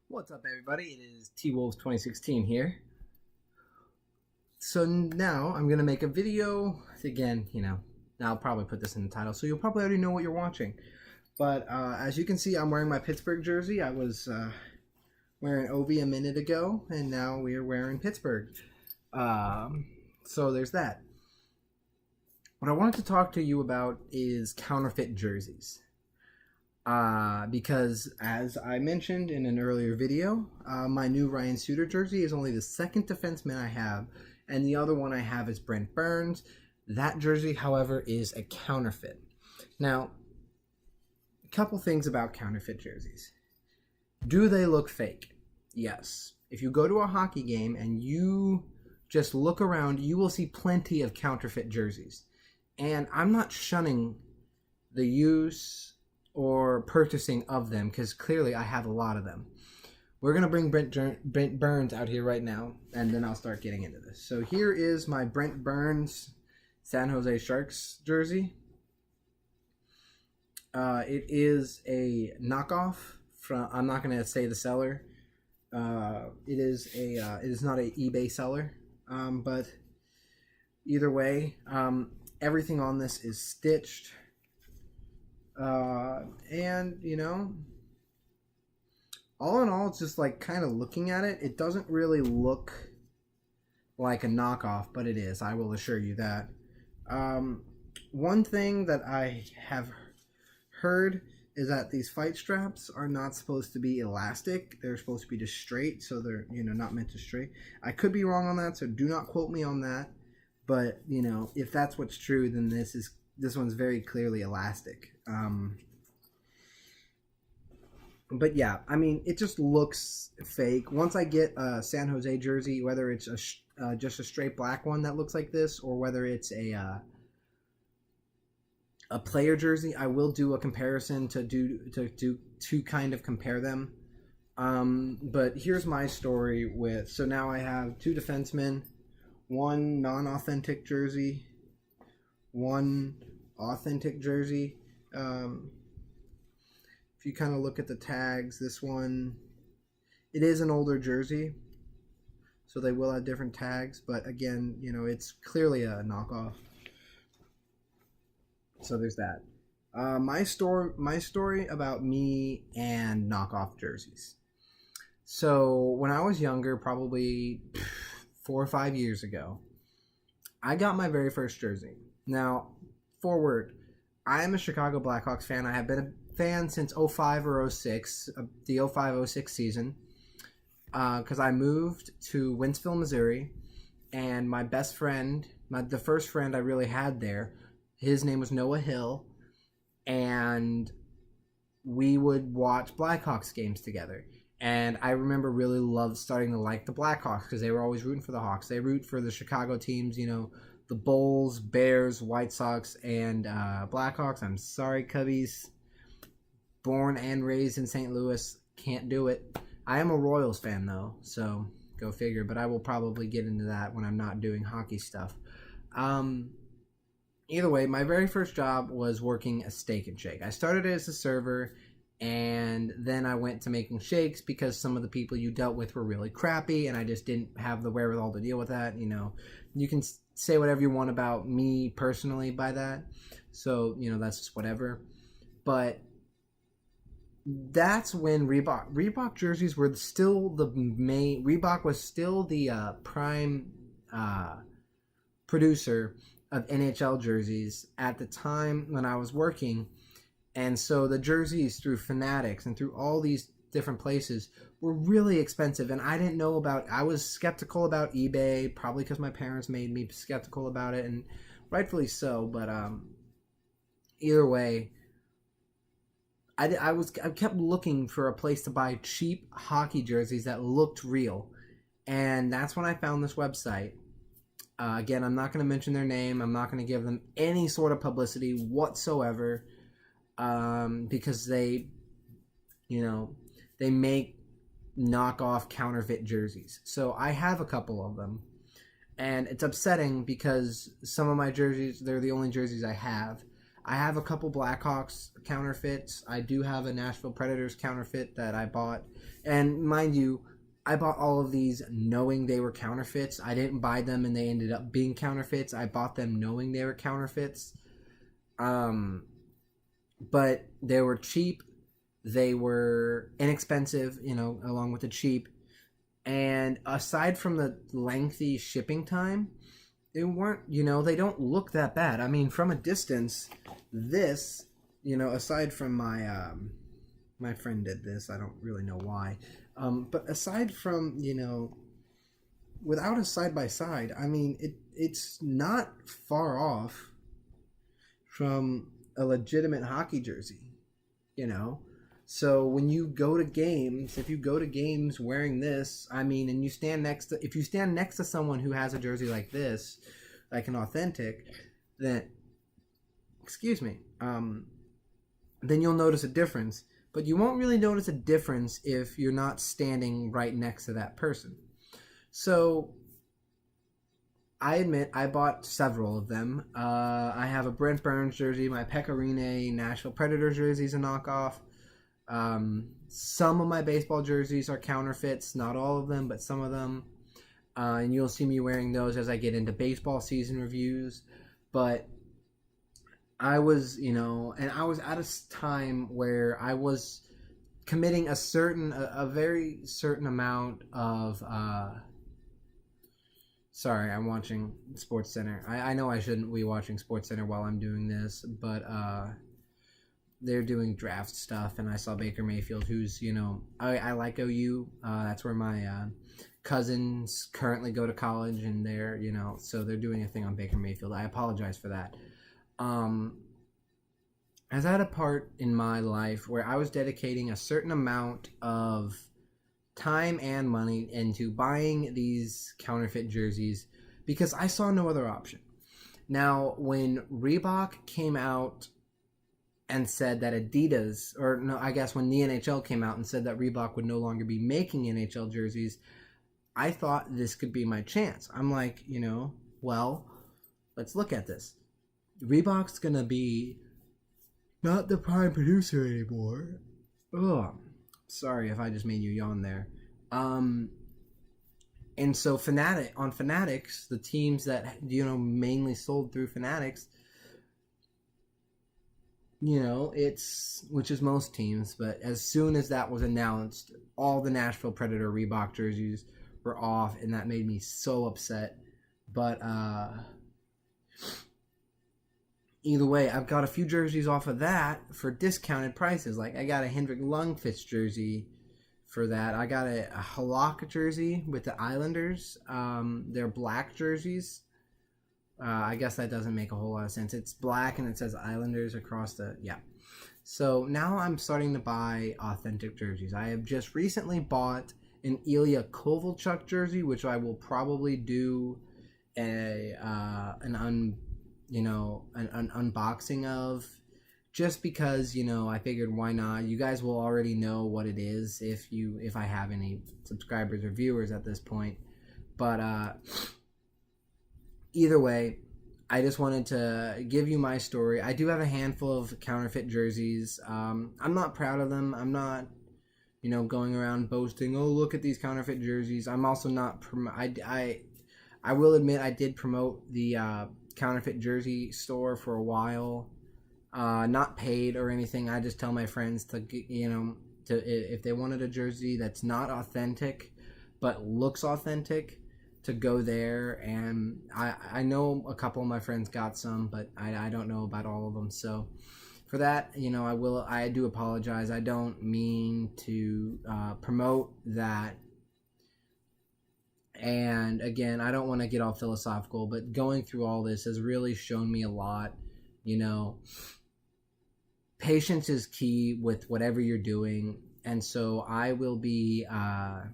What's up, everybody? It is T-Wolves 2016 here. So now I'm going to make a video. Again, I'll probably put this in the title, so you'll probably already know what you're watching. But as you can see, I'm wearing my Pittsburgh jersey. I was wearing Ovi a minute ago, and now we are wearing Pittsburgh. So there's that. What I wanted to talk to you about is counterfeit jerseys. Because as I mentioned in an earlier video, my new Ryan Suter jersey is only the second defenseman I have, and the other one I have is Brent Burns. That jersey, however, is a counterfeit. Now, a couple things about counterfeit jerseys. Do they look fake? Yes. If you go to a hockey game and you just look around, you will see plenty of counterfeit jerseys. And I'm not shunning the use or purchasing of them, because clearly I have a lot of them. We're going to bring Brent Burns out here right now, and then I'll start getting into this. So here is my Brent Burns San Jose Sharks jersey. It is a knockoff from, I'm not going to say the seller. It is not an eBay seller, but either way, everything on this is stitched. And all in all, it's just like kind of looking at it, it doesn't really look like a knockoff, but it is. I will assure you that. One thing that I have heard is that these fight straps are not supposed to be elastic. They're supposed to be just straight, so they're not meant to stray. I could be wrong on that, so do not quote me on that. But if that's what's true, then this one's very clearly elastic. But yeah, I mean, it just looks fake. Once I get a San Jose jersey, whether it's just a straight black one that looks like this, or whether it's a player jersey, I will do a comparison to kind of compare them. But here's my story with. So now I have two defensemen, one non-authentic jersey, one authentic jersey. If you kind of look at the tags, this one, it is an older jersey, so they will have different tags, but again, it's clearly a knockoff. So there's that. My story about me and knockoff jerseys. So when I was younger, probably 4 or 5 years ago, I got my very first jersey. Now, forward, I am a Chicago Blackhawks fan. I have been a fan since 05 or 06, the 05-06 season, because I moved to Wentzville, Missouri, and my best friend, the first friend I really had there, his name was Noah Hill, and we would watch Blackhawks games together. And I remember really starting to like the Blackhawks because they were always rooting for the Hawks. They root for the Chicago teams, the Bulls, Bears, White Sox, and Blackhawks. I'm sorry, Cubbies. Born and raised in St. Louis, can't do it. I am a Royals fan, though, so go figure. But I will probably get into that when I'm not doing hockey stuff. Either way, my very first job was working a Steak and Shake. I started as a server, and then I went to making shakes because some of the people you dealt with were really crappy, and I just didn't have the wherewithal to deal with that. You can say whatever you want about me personally by that, so that's just whatever. But that's when Reebok jerseys were still the main. Reebok was still the prime producer of NHL jerseys at the time when I was working. And so the jerseys through Fanatics and through all these different places were really expensive. And I didn't know I was skeptical about eBay, probably because my parents made me skeptical about it, and rightfully so. But either way, I kept looking for a place to buy cheap hockey jerseys that looked real. And that's when I found this website. Again, I'm not going to mention their name. I'm not going to give them any sort of publicity whatsoever. Because they make knockoff counterfeit jerseys. So I have a couple of them, and it's upsetting because some of my jerseys, they're the only jerseys I have. I have a couple Blackhawks counterfeits. I do have a Nashville Predators counterfeit that I bought. And mind you, I bought all of these knowing they were counterfeits. I didn't buy them and they ended up being counterfeits. I bought them knowing they were counterfeits. But they were cheap. They were inexpensive, along with the cheap. And aside from the lengthy shipping time, they weren't, they don't look that bad. I mean, from a distance, this, aside from my friend did this, I don't really know why. But aside from, without a side by side, I mean, it's not far off from a legitimate hockey jersey, So when you go to games, if you go to games wearing this, I mean, and if you stand next to someone who has a jersey like this, like an authentic, then, then you'll notice a difference. But you won't really notice a difference if you're not standing right next to that person. So I admit I bought several of them. I have a Brent Burns jersey, my Pekka Rinne Nashville Predators jersey is a knockoff. Some of my baseball jerseys are counterfeits, not all of them, but some of them. And you'll see me wearing those as I get into baseball season reviews. But I was, and I was at a time where I was committing a very certain amount of, sorry, I'm watching SportsCenter. I know I shouldn't be watching SportsCenter while I'm doing this, but, they're doing draft stuff, and I saw Baker Mayfield, who's, I like OU. That's where my cousins currently go to college, and they're, so they're doing a thing on Baker Mayfield. I apologize for that. As I had a part in my life where I was dedicating a certain amount of time and money into buying these counterfeit jerseys because I saw no other option. Now, when Reebok came out and said that Adidas, or no, I guess when the NHL came out and said that Reebok would no longer be making NHL jerseys, I thought this could be my chance. I'm like, well, let's look at this. Reebok's gonna be not the prime producer anymore. Oh, sorry if I just made you yawn there. And so Fanatics, the teams that, mainly sold through Fanatics, which is most teams, but as soon as that was announced, all the Nashville Predator Reebok jerseys were off, and that made me so upset. But either way, I've got a few jerseys off of that for discounted prices. Like, I got a Hendrik Lundqvist jersey for that. I got a Halak jersey with the Islanders. They're black jerseys. I guess that doesn't make a whole lot of sense. It's black and it says Islanders across the... Yeah. So now I'm starting to buy authentic jerseys. I have just recently bought an Ilya Kovalchuk jersey, which I will probably do an unboxing of, just because, I figured why not. You guys will already know what it is if I have any subscribers or viewers at this point. But either way, I just wanted to give you my story. I do have a handful of counterfeit jerseys. I'm not proud of them. I'm not, going around boasting, oh, look at these counterfeit jerseys. I'm also not, I will admit I did promote the counterfeit jersey store for a while. Not paid or anything. I just tell my friends to if they wanted a jersey that's not authentic but looks authentic, to go there. And I know a couple of my friends got some, but I don't know about all of them. So for that, I do apologize. I don't mean to promote that. And again, I don't want to get all philosophical, but going through all this has really shown me a lot. Patience is key with whatever you're doing. And so I will be, I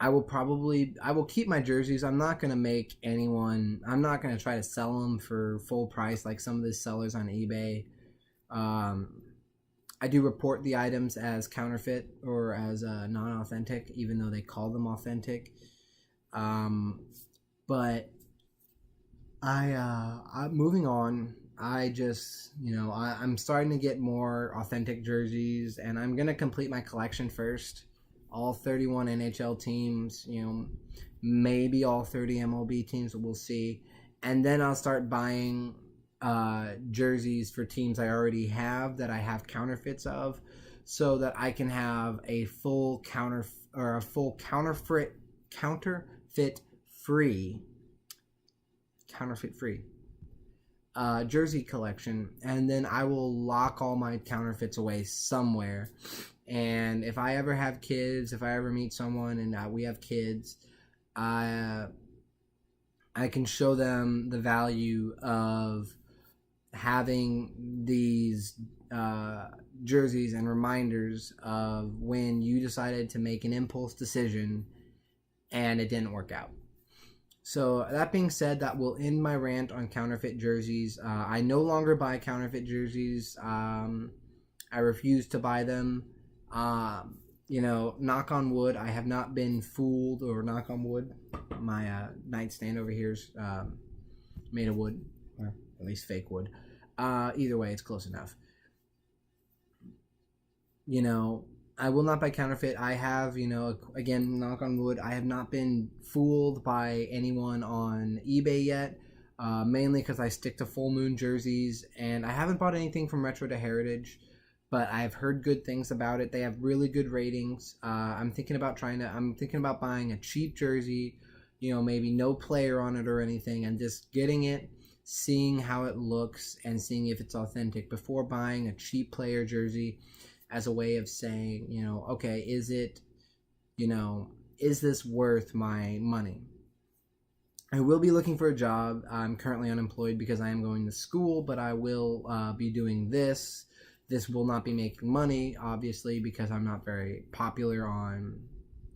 will keep my jerseys. I'm not going to try to sell them for full price like some of the sellers on eBay. I do report the items as counterfeit or as non-authentic, even though they call them authentic. But Moving on. I just, I'm starting to get more authentic jerseys, and I'm gonna complete my collection first. All 31 NHL teams, maybe all 30 MLB teams. We'll see, and then I'll start buying jerseys for teams I already have that I have counterfeits of, so that I can have a full counterfeit free jersey collection, and then I will lock all my counterfeits away somewhere. And if I ever have kids, if I ever meet someone and we have kids, I can show them the value of having these jerseys and reminders of when you decided to make an impulse decision and it didn't work out. So that being said, that will end my rant on counterfeit jerseys. I no longer buy counterfeit jerseys. I refuse to buy them. Knock on wood, I have not been fooled, or knock on wood. My nightstand over here is made of wood, or at least fake wood. Either way, it's close enough. I will not buy counterfeit. I have, again, knock on wood, I have not been fooled by anyone on eBay yet, mainly because I stick to full moon jerseys, and I haven't bought anything from Retro to Heritage, but I've heard good things about it. They have really good ratings. I'm thinking about buying a cheap jersey, maybe no player on it or anything, and just getting it, seeing how it looks, and seeing if it's authentic before buying a cheap player jersey, as a way of saying, okay, is this worth my money? I will be looking for a job. I'm currently unemployed because I am going to school, but I will be doing this. This will not be making money, obviously, because I'm not very popular on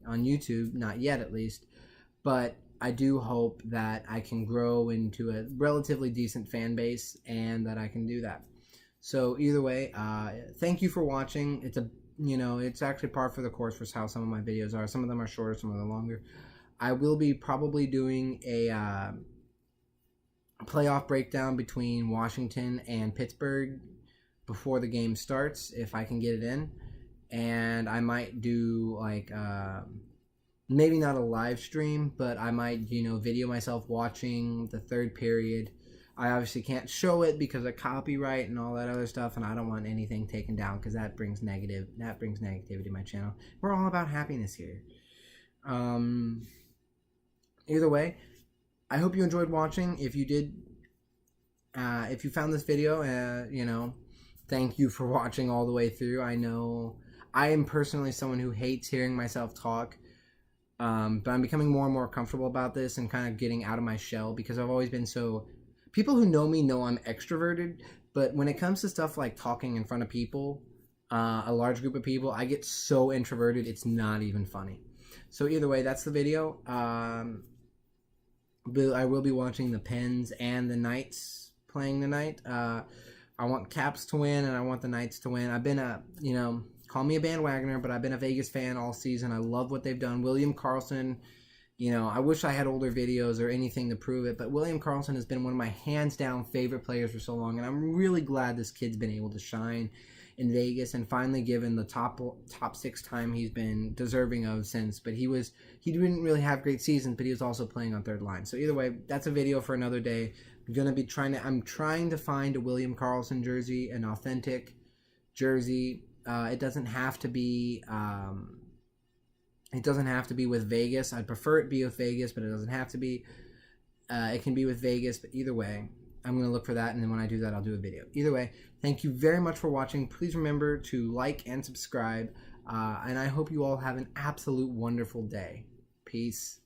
YouTube, not yet at least. But I do hope that I can grow into a relatively decent fan base, and that I can do that. So either way, thank you for watching. It's actually par for the course for how some of my videos are. Some of them are shorter, some of them are longer. I will be probably doing a playoff breakdown between Washington and Pittsburgh before the game starts, if I can get it in. And I might do maybe not a live stream, but I might, video myself watching the third period. I obviously can't show it because of copyright and all that other stuff, and I don't want anything taken down because that brings negativity to my channel. We're all about happiness here. Either way, I hope you enjoyed watching. If you did, if you found this video, thank you for watching all the way through. I know I am personally someone who hates hearing myself talk, but I'm becoming more and more comfortable about this and kind of getting out of my shell, because I've always been so... People who know me know I'm extroverted, but when it comes to stuff like talking in front of people, a large group of people, I get so introverted, it's not even funny. So either way, that's the video. I will be watching the Pens and the Knights playing tonight. I want Caps to win, and I want the Knights to win. I've been call me a bandwagoner, but I've been a Vegas fan all season. I love what they've done. William Karlsson... I wish I had older videos or anything to prove it, but William Karlsson has been one of my hands-down favorite players for so long, and I'm really glad this kid's been able to shine in Vegas and finally given the top 6 time he's been deserving of since. But he didn't really have great seasons, but he was also playing on third line. So either way, that's a video for another day. I'm trying to find a William Karlsson jersey, an authentic jersey. It doesn't have to be... It doesn't have to be with Vegas. I'd prefer it be with Vegas, but it doesn't have to be. It can be with Vegas, but either way, I'm going to look for that, and then when I do that, I'll do a video. Either way, thank you very much for watching. Please remember to like and subscribe, and I hope you all have an absolute wonderful day. Peace.